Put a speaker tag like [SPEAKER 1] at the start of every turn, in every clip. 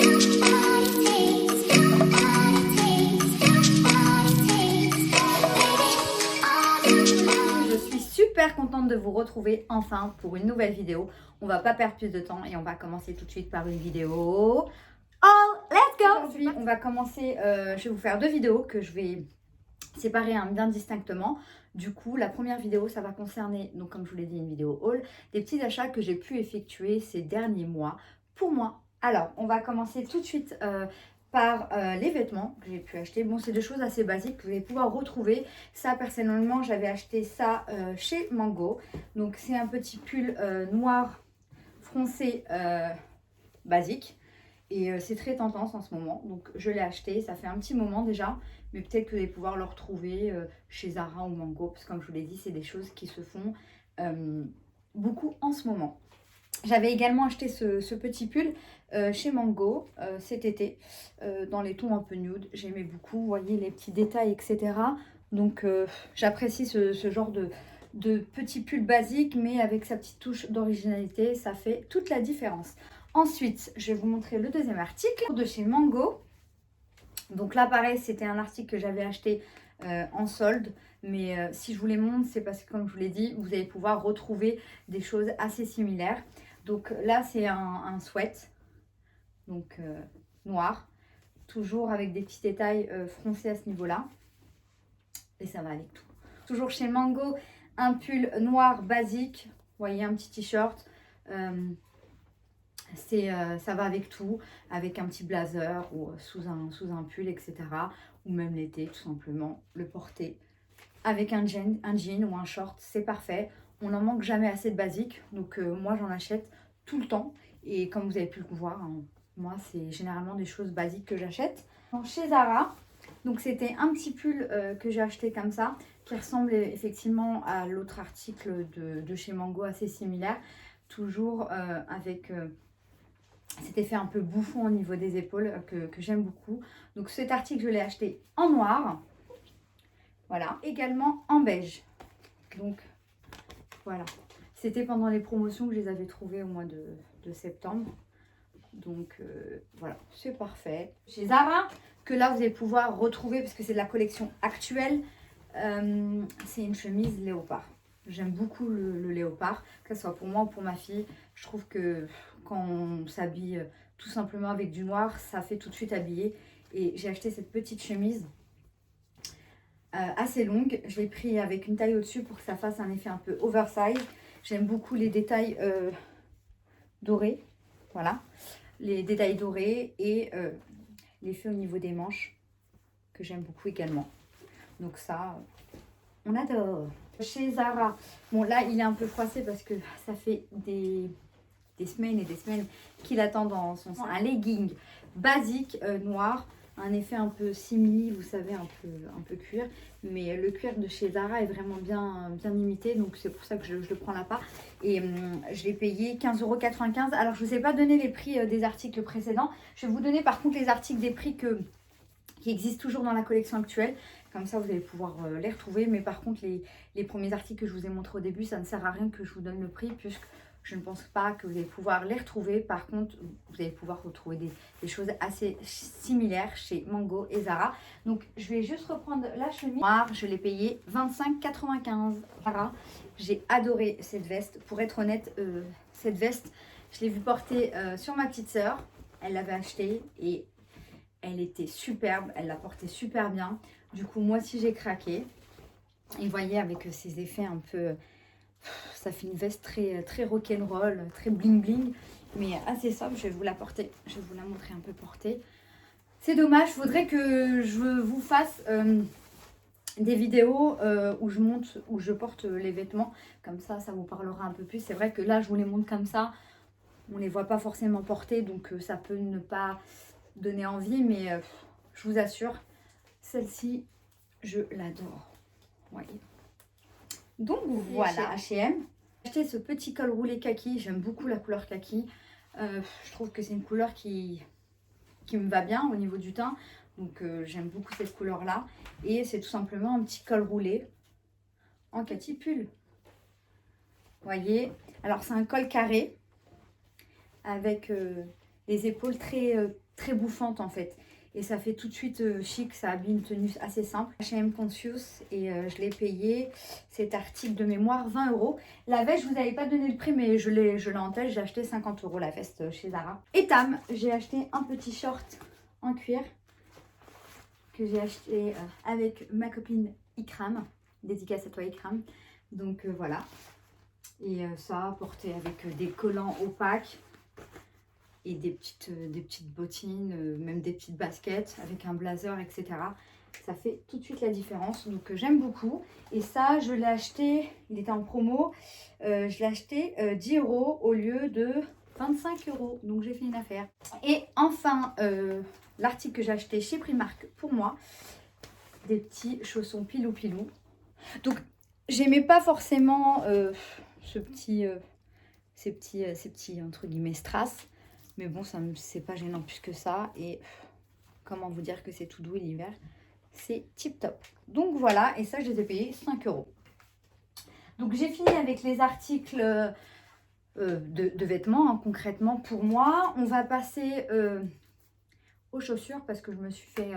[SPEAKER 1] Je suis super contente de vous retrouver enfin pour une nouvelle vidéo. On va pas perdre plus de temps et on va commencer tout de suite par une vidéo. Oh, let's go! Aujourd'hui, on va commencer, je vais vous faire deux vidéos que je vais séparer bien distinctement. Du coup, la première vidéo, ça va concerner, donc comme je vous l'ai dit, une vidéo haul, des petits achats que j'ai pu effectuer ces derniers mois pour moi. Alors, on va commencer tout de suite par les vêtements que j'ai pu acheter. Bon, c'est des choses assez basiques que vous allez pouvoir retrouver. Ça, personnellement, j'avais acheté ça chez Mango. Donc, c'est un petit pull noir froncé basique. Et c'est très tendance en ce moment. Donc, je l'ai acheté. Ça fait un petit moment déjà. Mais peut-être que vous allez pouvoir le retrouver chez Zara ou Mango. Parce que comme je vous l'ai dit, c'est des choses qui se font beaucoup en ce moment. J'avais également acheté ce petit pull chez Mango cet été, dans les tons un peu nude. J'aimais beaucoup, vous voyez les petits détails, etc. Donc j'apprécie ce genre de petit pull basique, mais avec sa petite touche d'originalité, ça fait toute la différence. Ensuite, je vais vous montrer le deuxième article de chez Mango. Donc là, pareil, c'était un article que j'avais acheté en solde. Mais si je vous les montre, c'est parce que, comme je vous l'ai dit, vous allez pouvoir retrouver des choses assez similaires. Donc là, c'est un sweat, donc noir, toujours avec des petits détails froncés à ce niveau-là. Et ça va avec tout. Toujours chez Mango, un pull noir basique. Vous voyez, un petit t-shirt. Ça va avec tout, avec un petit blazer ou sous un pull, etc. Ou même l'été, tout simplement, le porter avec un jean ou un short, c'est parfait. On n'en manque jamais assez de basique, donc moi j'en achète tout le temps. Et comme vous avez pu le voir, hein, moi c'est généralement des choses basiques que j'achète. Chez Zara, donc c'était un petit pull que j'ai acheté comme ça, qui ressemble effectivement à l'autre article de chez Mango, assez similaire. Toujours avec cet effet un peu bouffon au niveau des épaules que j'aime beaucoup. Donc cet article, je l'ai acheté en noir. Voilà, également en beige. Donc voilà, c'était pendant les promotions que je les avais trouvées au mois de septembre. Donc voilà, c'est parfait. Chez Zara, que là vous allez pouvoir retrouver parce que c'est de la collection actuelle, c'est une chemise léopard. J'aime beaucoup le léopard, que ce soit pour moi ou pour ma fille. Je trouve que quand on s'habille tout simplement avec du noir, ça fait tout de suite habillé. Et j'ai acheté cette petite chemise assez longue. Je l'ai pris avec une taille au-dessus pour que ça fasse un effet un peu oversize. J'aime beaucoup les détails dorés. Voilà. Les détails dorés et l'effet au niveau des manches que j'aime beaucoup également. Donc ça, on adore. Chez Zara, bon là il est un peu froissé parce que ça fait des semaines et des semaines qu'il attend dans son sein. Un legging basique noir. Un effet un peu simili, vous savez, un peu cuir. Mais le cuir de chez Zara est vraiment bien imité. Donc c'est pour ça que je le prends là-bas. Et je l'ai payé 15,95 €. Alors je ne vous ai pas donné les prix des articles précédents. Je vais vous donner par contre les articles des prix qui existent toujours dans la collection actuelle. Comme ça vous allez pouvoir les retrouver. Mais par contre les premiers articles que je vous ai montrés au début, ça ne sert à rien que je vous donne le prix puisque je ne pense pas que vous allez pouvoir les retrouver. Par contre, vous allez pouvoir retrouver des choses assez similaires chez Mango et Zara. Donc, je vais juste reprendre la chemise noire. Je l'ai payée 25,95 €. Zara, j'ai adoré cette veste. Pour être honnête, cette veste, je l'ai vue porter sur ma petite sœur. Elle l'avait achetée et elle était superbe. Elle la portait super bien. Du coup, moi aussi, j'ai craqué. Et vous voyez, avec ces effets un peu... Ça fait une veste très rock'n'roll, très bling bling, mais assez sobre. Je vais vous la porter, je vais vous la montrer un peu portée. C'est dommage, je voudrais que je vous fasse des vidéos où je monte, où je porte les vêtements. Comme ça vous parlera un peu plus. C'est vrai que là, je vous les montre comme ça. On ne les voit pas forcément porter, donc ça peut ne pas donner envie. Mais je vous assure, celle-ci, je l'adore. Voyez. Donc voilà, chez H&M. J'ai acheté ce petit col roulé kaki. J'aime beaucoup la couleur kaki. Je trouve que c'est une couleur qui me va bien au niveau du teint. Donc j'aime beaucoup cette couleur là. Et c'est tout simplement un petit col roulé en kaki pull. Vous voyez. Alors c'est un col carré avec les épaules très très bouffante en fait. Et ça fait tout de suite chic, ça habille une tenue assez simple. H&M Conscious et je l'ai payé cet article de mémoire 20 €. La veste, je vous avais pas donné le prix, mais je l'ai en tête. J'ai acheté 50 € la veste chez Zara. Et Tam, j'ai acheté un petit short en cuir que j'ai acheté avec ma copine Ikram. Dédicace à toi Ikram. Donc voilà. Et ça, porté avec des collants opaques. Et des petites bottines, même des petites baskets avec un blazer, etc. Ça fait tout de suite la différence. Donc j'aime beaucoup. Et ça, je l'ai acheté, il était en promo. Je l'ai acheté 10 € au lieu de 25 €. Donc j'ai fait une affaire. Et enfin, l'article que j'ai acheté chez Primark pour moi. Des petits chaussons pilou pilou. Donc j'aimais pas forcément ces petits entre guillemets strass. Mais bon, c'est pas gênant plus que ça. Et comment vous dire que c'est tout doux l'hiver. C'est tip top. Donc voilà, et ça je les ai payés 5 €. Donc j'ai fini avec les articles de vêtements, hein, concrètement pour moi. On va passer aux chaussures parce que je me suis fait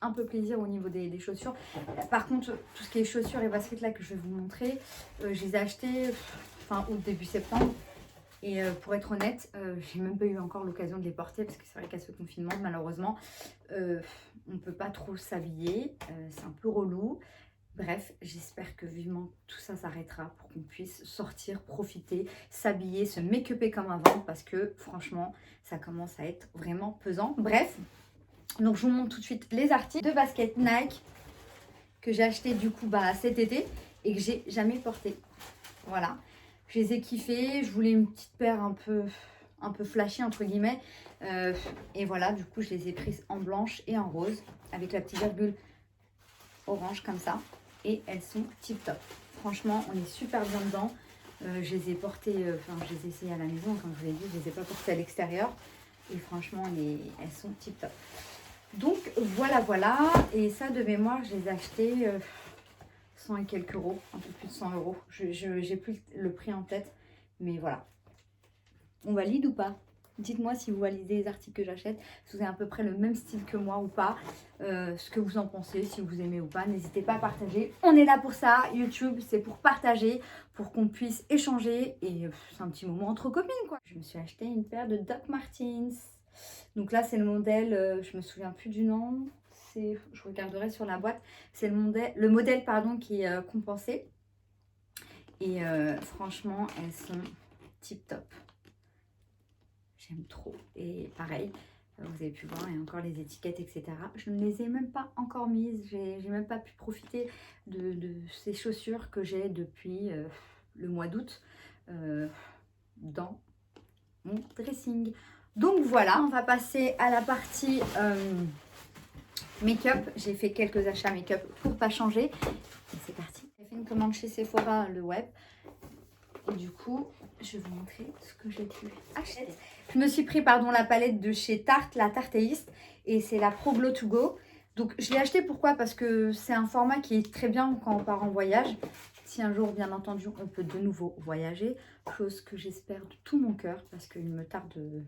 [SPEAKER 1] un peu plaisir au niveau des chaussures. Par contre, tout ce qui est chaussures et baskets là que je vais vous montrer, je les ai achetées fin août, début septembre. Et pour être honnête, j'ai même pas eu encore l'occasion de les porter parce que c'est vrai qu'à ce confinement, malheureusement, on ne peut pas trop s'habiller. C'est un peu relou. Bref, j'espère que vivement tout ça s'arrêtera pour qu'on puisse sortir, profiter, s'habiller, se make-upper comme avant parce que franchement, ça commence à être vraiment pesant. Bref, donc je vous montre tout de suite les articles de basket Nike que j'ai acheté du coup cet été et que j'ai jamais porté. Voilà. Je les ai kiffés, je voulais une petite paire un peu flashy entre guillemets. Et voilà, du coup je les ai prises en blanche et en rose avec la petite virgule orange comme ça. Et elles sont tip top. Franchement, on est super bien dedans. Je les ai portées, je les ai essayées à la maison, comme je vous l'ai dit, je ne les ai pas portées à l'extérieur. Et franchement, elles sont tip top. Donc voilà. Et ça de mémoire, je les ai achetées 100 et quelques euros, un peu plus de 100 €. J'ai plus le prix en tête, mais voilà. On valide ou pas? Dites-moi si vous validez les articles que j'achète, si vous avez à peu près le même style que moi ou pas, ce que vous en pensez, si vous aimez ou pas. N'hésitez pas à partager. On est là pour ça. YouTube, c'est pour partager, pour qu'on puisse échanger. Et c'est un petit moment entre copines, quoi. Je me suis acheté une paire de Doc Martens. Donc là, c'est le modèle, je me souviens plus du nom. Je regarderai sur la boîte. C'est le modèle qui est compensé. Et franchement, elles sont tip top. J'aime trop. Et pareil, vous avez pu voir, il y a encore les étiquettes, etc. Je ne les ai même pas encore mises. J'ai même pas pu profiter de ces chaussures que j'ai depuis le mois d'août dans mon dressing. Donc voilà, on va passer à la partie make-up. J'ai fait quelques achats make-up pour pas changer. Et c'est parti. J'ai fait une commande chez Sephora, le web. Et du coup, je vais vous montrer ce que j'ai pu acheter. Je me suis pris la palette de chez Tarte, la Tartéiste. Et c'est la Pro Glow To Go. Donc je l'ai acheté pourquoi? Parce que c'est un format qui est très bien quand on part en voyage. Si un jour, bien entendu, on peut de nouveau voyager. Chose que j'espère de tout mon cœur parce qu'il me tarde de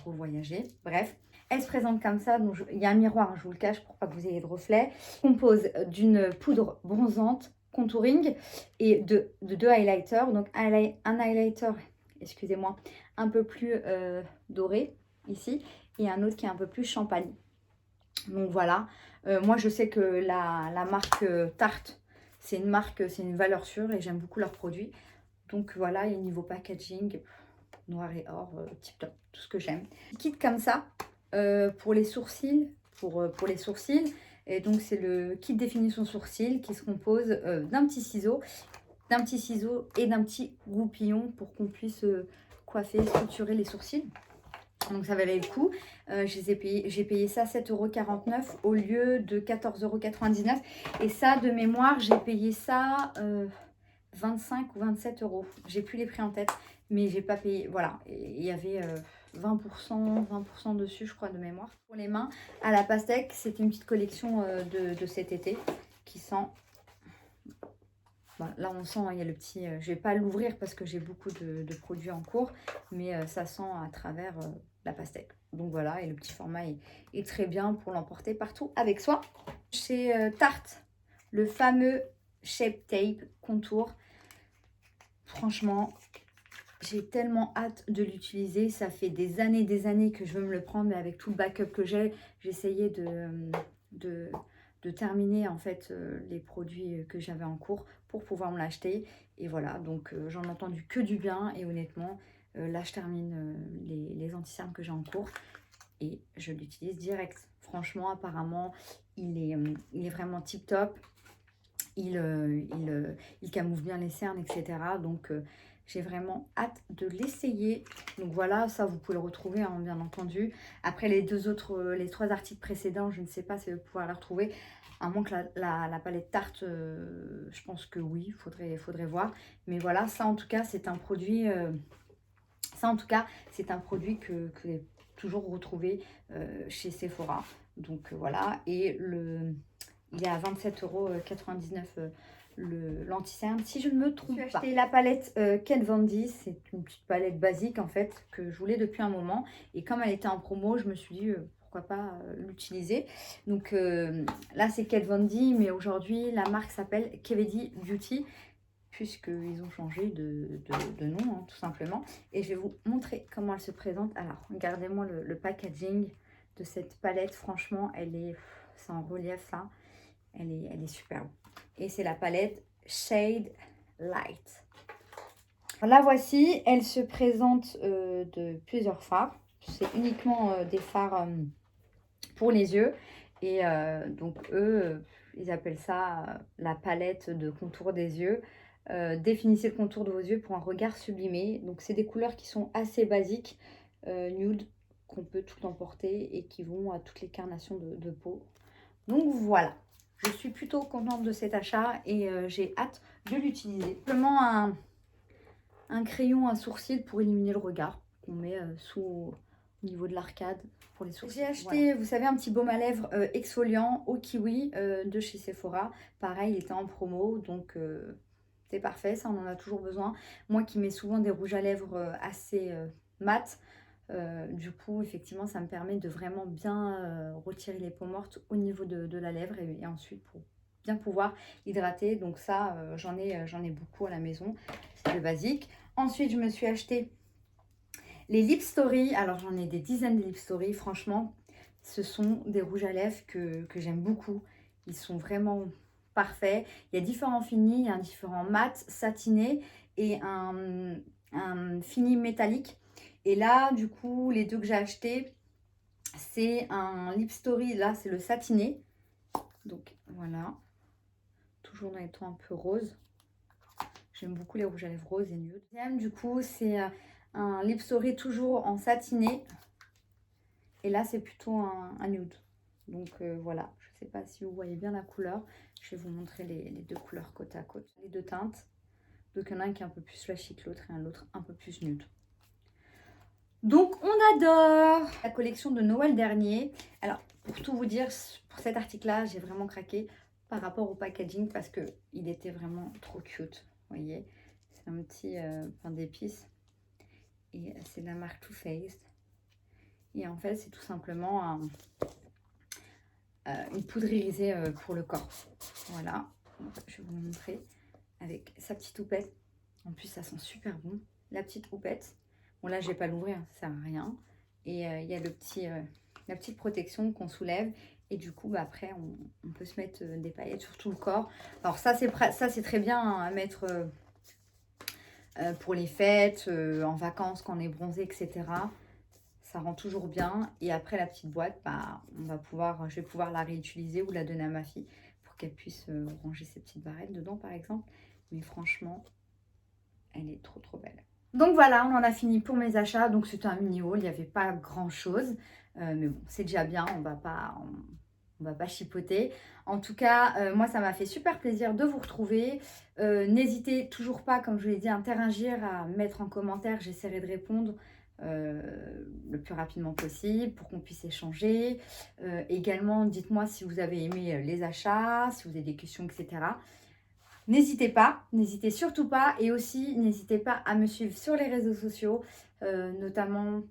[SPEAKER 1] revoyager. Bref, elle se présente comme ça. Donc il y a un miroir, je vous le cache pour pas que vous ayez de reflet. Compose d'une poudre bronzante, contouring et de deux highlighters. Donc un highlighter, excusez-moi, un peu plus doré ici et un autre qui est un peu plus champagne. Donc voilà, moi je sais que la marque Tarte, c'est une marque, c'est une valeur sûre et j'aime beaucoup leurs produits. Donc voilà, et niveau packaging, noir et or, tip top, tout ce que j'aime. Kit comme ça pour les sourcils, pour les sourcils. Et donc c'est le kit définition sourcils qui se compose d'un petit ciseau et d'un petit goupillon pour qu'on puisse coiffer, structurer les sourcils. Donc ça valait le coup. J'ai payé ça 7,49 € au lieu de 14,99 €. Et ça, de mémoire, j'ai payé ça 25 ou 27 €. J'ai plus les prix en tête, mais j'ai pas payé. Voilà, il y avait 20% dessus, je crois, de mémoire. Pour les mains, à la pastèque, c'était une petite collection de cet été qui sent... Bon, là, on sent, il y a le petit... je vais pas l'ouvrir parce que j'ai beaucoup de produits en cours, mais ça sent à travers... la pastèque. Donc voilà, et le petit format est très bien pour l'emporter partout avec soi. Chez Tarte, le fameux Shape Tape Contour. Franchement, j'ai tellement hâte de l'utiliser. Ça fait des années que je veux me le prendre, mais avec tout le backup que j'ai, j'essayais de terminer en fait les produits que j'avais en cours pour pouvoir me l'acheter. Et voilà, donc j'en ai entendu que du bien. Et honnêtement, là je termine les anti-cernes que j'ai en cours et je l'utilise direct. Franchement, apparemment, il est vraiment tip top. Il camoufle bien les cernes, etc. Donc, j'ai vraiment hâte de l'essayer. Donc voilà, ça vous pouvez le retrouver, hein, bien entendu. Après les trois articles précédents, je ne sais pas si vous pouvez les retrouver. À moins que la palette Tarte, je pense que oui, il faudrait voir. Mais voilà, ça en tout cas, c'est un produit... que vous avez toujours retrouvé chez Sephora. Donc voilà, et il est à 27,99 € l'anti-cerne, si je ne me trompe pas. J'ai acheté la palette Kat Von D. C'est une petite palette basique en fait que je voulais depuis un moment. Et comme elle était en promo, je me suis dit pourquoi pas l'utiliser. Donc là c'est Kat Von D, mais aujourd'hui la marque s'appelle Kevedi Beauty, puisqu'ils ont changé de nom, hein, tout simplement. Et je vais vous montrer comment elle se présente. Alors, regardez-moi le packaging de cette palette. Franchement, c'est en relief, ça. Elle est superbe. Et c'est la palette Shade Light. La voici. Elle se présente de plusieurs fards. C'est uniquement des fards pour les yeux. Et donc, eux, ils appellent ça la palette de contour des yeux. Définissez le contour de vos yeux pour un regard sublimé. Donc, c'est des couleurs qui sont assez basiques, nude, qu'on peut tout emporter et qui vont à toutes les carnations de peau. Donc, voilà. Je suis plutôt contente de cet achat et j'ai hâte de l'utiliser. Simplement un crayon à sourcil pour éliminer le regard qu'on met au niveau de l'arcade pour les sourcils. J'ai acheté, voilà, vous savez, un petit baume à lèvres exfoliant au kiwi de chez Sephora. Pareil, il était en promo, donc c'est parfait, ça on en a toujours besoin. Moi qui mets souvent des rouges à lèvres assez mat, du coup effectivement ça me permet de vraiment bien retirer les peaux mortes au niveau de la lèvre et ensuite pour bien pouvoir hydrater. Donc ça j'en ai beaucoup à la maison, c'est le basique. Ensuite je me suis acheté les Lip Story. Alors j'en ai des dizaines de Lip Story, franchement ce sont des rouges à lèvres que j'aime beaucoup. Ils sont vraiment parfaits. Il y a différents finis, il y a un différent mat, satiné et un fini métallique. Et là, du coup, les deux que j'ai achetés, c'est un Lip Story. Là, c'est le satiné. Donc, voilà. Toujours dans les tons un peu roses. J'aime beaucoup les rouges à lèvres roses et nude. Deuxième, du coup, c'est un Lip Story toujours en satiné. Et là, c'est plutôt un nude. Donc, voilà. Je ne sais pas si vous voyez bien la couleur. Je vais vous montrer les deux couleurs côte à côte. Les deux teintes. Donc, il y en a un qui est un peu plus flashy que l'autre et l'autre un peu plus nude. Donc, on adore la collection de Noël dernier. Alors, pour tout vous dire, pour cet article-là, j'ai vraiment craqué par rapport au packaging parce qu'il était vraiment trop cute. Vous voyez, c'est un petit pain d'épices et c'est de la marque Too Faced. Et en fait, c'est tout simplement une poudre irisée pour le corps. Voilà, je vais vous montrer avec sa petite houppette. En plus, ça sent super bon. La petite houppette. Bon, là, je ne vais pas l'ouvrir, ça ne sert à rien. Et il y a la petite protection qu'on soulève. Et du coup, bah, après, on peut se mettre des paillettes sur tout le corps. Alors ça, c'est très bien hein, à mettre pour les fêtes, en vacances, quand on est bronzé, etc. Ça rend toujours bien. Et après, la petite boîte, bah, je vais pouvoir la réutiliser ou la donner à ma fille pour qu'elle puisse ranger ses petites barrettes dedans, par exemple. Mais franchement, elle est trop, trop belle. Donc voilà, on en a fini pour mes achats. Donc c'était un mini haul, il n'y avait pas grand chose. Mais bon, c'est déjà bien, on va pas chipoter. En tout cas, moi ça m'a fait super plaisir de vous retrouver. N'hésitez toujours pas, comme je vous l'ai dit, à interagir, à mettre en commentaire. J'essaierai de répondre le plus rapidement possible pour qu'on puisse échanger. Également, dites-moi si vous avez aimé les achats, si vous avez des questions, etc. N'hésitez surtout pas. Et aussi, n'hésitez pas à me suivre sur les réseaux sociaux, notamment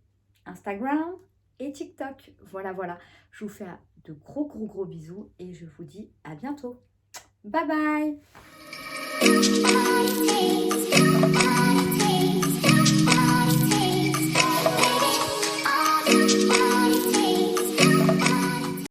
[SPEAKER 2] Instagram et TikTok. Voilà, voilà. Je vous fais de gros bisous et je vous dis à bientôt. Bye bye.